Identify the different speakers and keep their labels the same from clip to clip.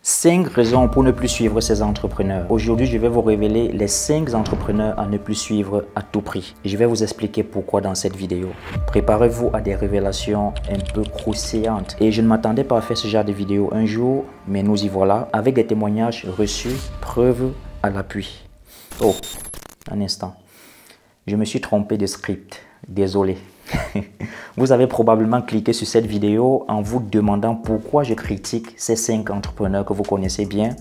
Speaker 1: 5 raisons pour ne plus suivre ces entrepreneurs. Aujourd'hui, je vais vous révéler les 5 entrepreneurs à ne plus suivre à tout prix. Et je vais vous expliquer pourquoi dans cette vidéo. Préparez-vous à des révélations un peu croustillantes. Et je ne m'attendais pas à faire ce genre de vidéo un jour, mais nous y voilà, avec des témoignages reçus, preuves à l'appui. Oh, un instant. Je me suis trompé de script. Désolé. Vous avez probablement cliqué sur cette vidéo en vous demandant pourquoi je critique ces 5 entrepreneurs que vous connaissez bien.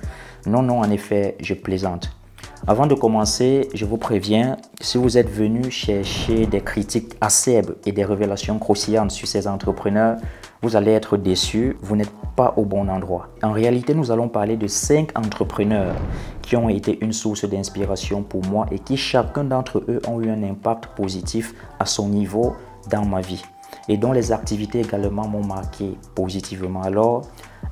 Speaker 1: Non, en effet, je plaisante. Avant de commencer, je vous préviens, si vous êtes venu chercher des critiques acerbes et des révélations croustillantes sur ces entrepreneurs, vous allez être déçus, vous n'êtes pas au bon endroit. En réalité, nous allons parler de 5 entrepreneurs qui ont été une source d'inspiration pour moi et qui chacun d'entre eux ont eu un impact positif à son niveau dans ma vie et dont les activités également m'ont marqué positivement. Alors,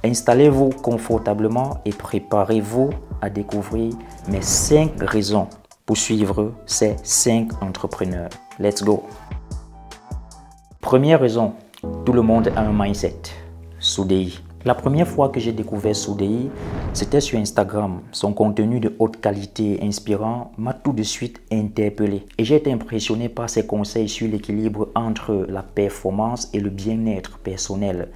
Speaker 1: installez-vous confortablement et préparez-vous à découvrir mes 5 raisons pour suivre ces 5 entrepreneurs. Let's go! Première raison, tout le monde a un mindset. Soudei. La première fois que j'ai découvert Soudei, c'était sur Instagram. Son contenu de haute qualité inspirant m'a tout de suite interpellé. Et j'ai été impressionné par ses conseils sur l'équilibre entre la performance et le bien-être personnel.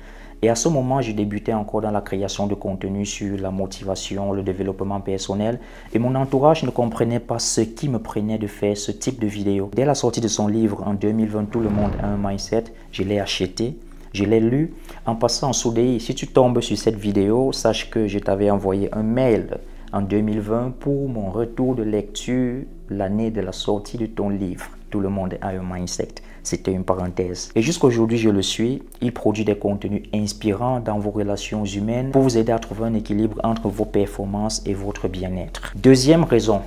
Speaker 1: Et à ce moment, je débutais encore dans la création de contenu sur la motivation, le développement personnel. Et mon entourage ne comprenait pas ce qui me prenait de faire ce type de vidéo. Dès la sortie de son livre en 2020, Tout le monde a un mindset, je l'ai acheté. Je l'ai lu. En passant en Soudei, si tu tombes sur cette vidéo, sache que je t'avais envoyé un mail en 2020 pour mon retour de lecture l'année de la sortie de ton livre. Tout le monde a un mindset. C'était une parenthèse. Et jusqu'aujourd'hui, je le suis. Il produit des contenus inspirants dans vos relations humaines pour vous aider à trouver un équilibre entre vos performances et votre bien-être. Deuxième raison.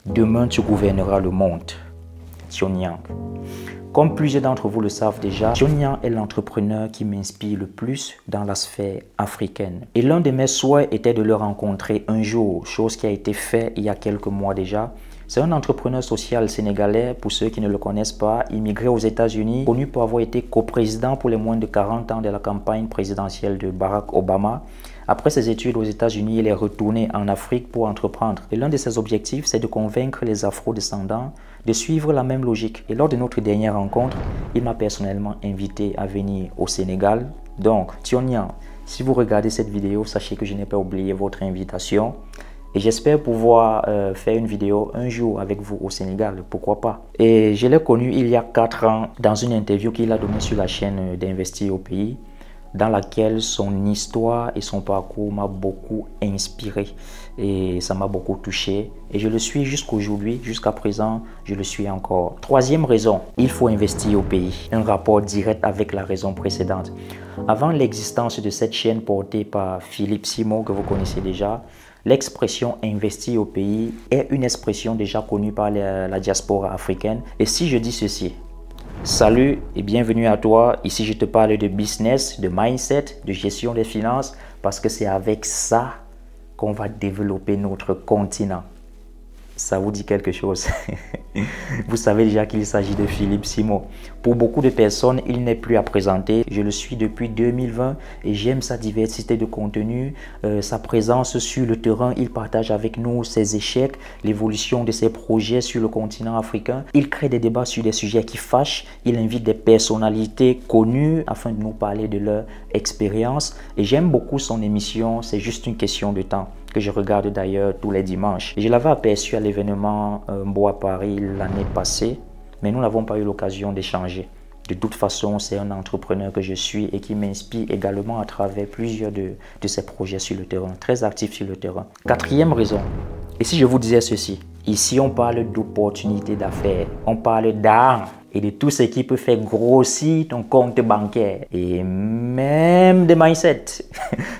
Speaker 1: Demain, tu gouverneras le monde. Tion Yang. Comme plusieurs d'entre vous le savent déjà, Tion Yang est l'entrepreneur qui m'inspire le plus dans la sphère africaine. Et l'un de mes souhaits était de le rencontrer un jour, chose qui a été faite il y a quelques mois déjà. C'est un entrepreneur social sénégalais, pour ceux qui ne le connaissent pas, immigré aux États-Unis, connu pour avoir été coprésident pour les moins de 40 ans de la campagne présidentielle de Barack Obama. Après ses études aux États-Unis, il est retourné en Afrique pour entreprendre. Et l'un de ses objectifs, c'est de convaincre les afro-descendants de suivre la même logique. Et lors de notre dernière rencontre, il m'a personnellement invité à venir au Sénégal. Donc, Tion Yang, si vous regardez cette vidéo, sachez que je n'ai pas oublié votre invitation. Et j'espère pouvoir faire une vidéo un jour avec vous au Sénégal, pourquoi pas. Et je l'ai connu il y a 4 ans dans une interview qu'il a donnée sur la chaîne d'Investir au pays, dans laquelle son histoire et son parcours m'a beaucoup inspiré et ça m'a beaucoup touché. Et je le suis jusqu'aujourd'hui, jusqu'à présent, je le suis encore. Troisième raison, il faut investir au pays. Un rapport direct avec la raison précédente. Avant l'existence de cette chaîne portée par Philippe Simo, que vous connaissez déjà, l'expression « investir au pays » est une expression déjà connue par la diaspora africaine. Et si je dis ceci, salut et bienvenue à toi, ici je te parle de business, de mindset, de gestion des finances, parce que c'est avec ça qu'on va développer notre continent. Ça vous dit quelque chose? Vous savez déjà qu'il s'agit de Philippe Simo. Pour beaucoup de personnes, il n'est plus à présenter. Je le suis depuis 2020 et j'aime sa diversité de contenu, sa présence sur le terrain. Il partage avec nous ses échecs, l'évolution de ses projets sur le continent africain. Il crée des débats sur des sujets qui fâchent. Il invite des personnalités connues afin de nous parler de leur expérience. Et j'aime beaucoup son émission, c'est juste une question de temps, que je regarde d'ailleurs tous les dimanches. Et je l'avais aperçu à l'événement Bois Paris l'année passée, mais nous n'avons pas eu l'occasion d'échanger. De toute façon, c'est un entrepreneur que je suis et qui m'inspire également à travers plusieurs de ses projets sur le terrain, très actif sur le terrain. Quatrième raison, et si je vous disais ceci, ici on parle d'opportunités d'affaires, on parle d'art et de tout ce qui peut faire grossir ton compte bancaire et même de mindset.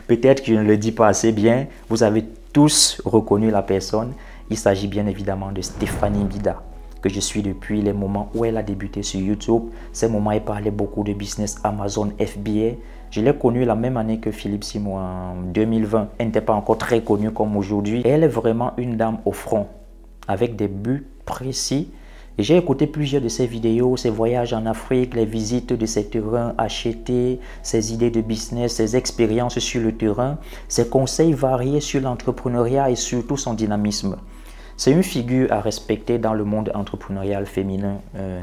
Speaker 1: Peut-être que je ne le dis pas assez bien, vous avez tous reconnu la personne. Il s'agit bien évidemment de Stéphanie Bida, que je suis depuis les moments où elle a débuté sur YouTube. Ces moments, elle parlait beaucoup de business Amazon FBA. Je l'ai connue la même année que Philippe Simo en 2020. Elle n'était pas encore très connue comme aujourd'hui. Elle est vraiment une dame au front, avec des buts précis Et j'ai écouté plusieurs de ses vidéos, ses voyages en Afrique, les visites de ses terrains achetés, ses idées de business, ses expériences sur le terrain, ses conseils variés sur l'entrepreneuriat et surtout son dynamisme. C'est une figure à respecter dans le monde entrepreneurial féminin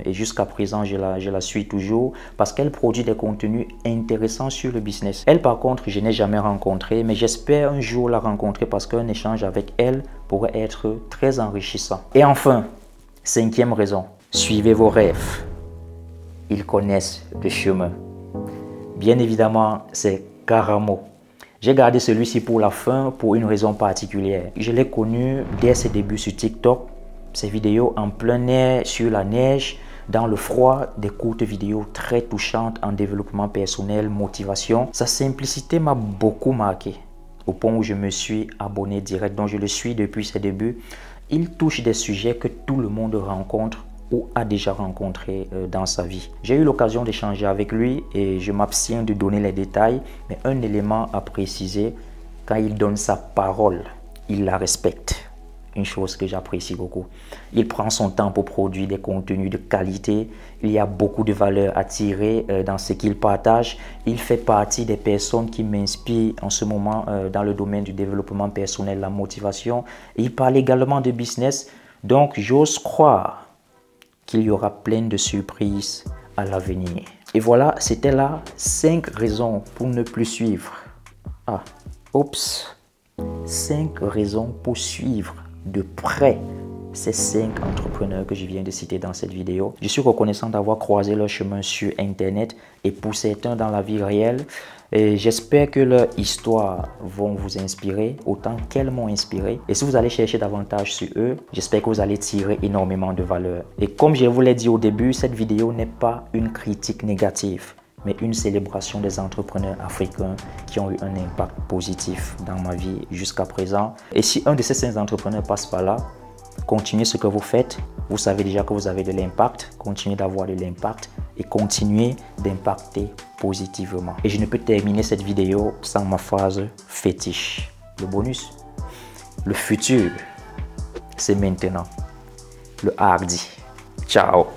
Speaker 1: et jusqu'à présent, je la suis toujours parce qu'elle produit des contenus intéressants sur le business. Elle, par contre, je n'ai jamais rencontré, mais j'espère un jour la rencontrer parce qu'un échange avec elle pourrait être très enrichissant. Et enfin, 5e raison, suivez vos rêves. Ils connaissent le chemin. Bien évidemment, c'est Karamo. J'ai gardé celui-ci pour la fin pour une raison particulière. Je l'ai connu dès ses débuts sur TikTok. Ses vidéos en plein air, sur la neige, dans le froid, des courtes vidéos très touchantes en développement personnel, motivation. Sa simplicité m'a beaucoup marqué, au point où je me suis abonné direct. Donc je le suis depuis ses débuts. Il touche des sujets que tout le monde rencontre ou a déjà rencontré dans sa vie. J'ai eu l'occasion d'échanger avec lui et je m'abstiens de donner les détails, mais un élément à préciser, quand il donne sa parole, il la respecte. Une chose que j'apprécie beaucoup. Il prend son temps pour produire des contenus de qualité. Il y a beaucoup de valeur à tirer dans ce qu'il partage. Il fait partie des personnes qui m'inspirent en ce moment dans le domaine du développement personnel, la motivation. Et il parle également de business. Donc, j'ose croire qu'il y aura plein de surprises à l'avenir. Et voilà, c'était là 5 raisons pour ne plus suivre. 5 raisons pour suivre de près ces 5 entrepreneurs que je viens de citer dans cette vidéo. Je suis reconnaissant d'avoir croisé leur chemin sur Internet et pour certains dans la vie réelle. Et j'espère que leurs histoires vont vous inspirer autant qu'elles m'ont inspiré. Et si vous allez chercher davantage sur eux, j'espère que vous allez tirer énormément de valeur. Et comme je vous l'ai dit au début, cette vidéo n'est pas une critique négative, mais une célébration des entrepreneurs africains qui ont eu un impact positif dans ma vie jusqu'à présent. Et si un de ces 5 entrepreneurs passe par là, continuez ce que vous faites. Vous savez déjà que vous avez de l'impact. Continuez d'avoir de l'impact et continuez d'impacter positivement. Et je ne peux terminer cette vidéo sans ma phrase fétiche. Le bonus, le futur, c'est maintenant. Le hardi. Ciao.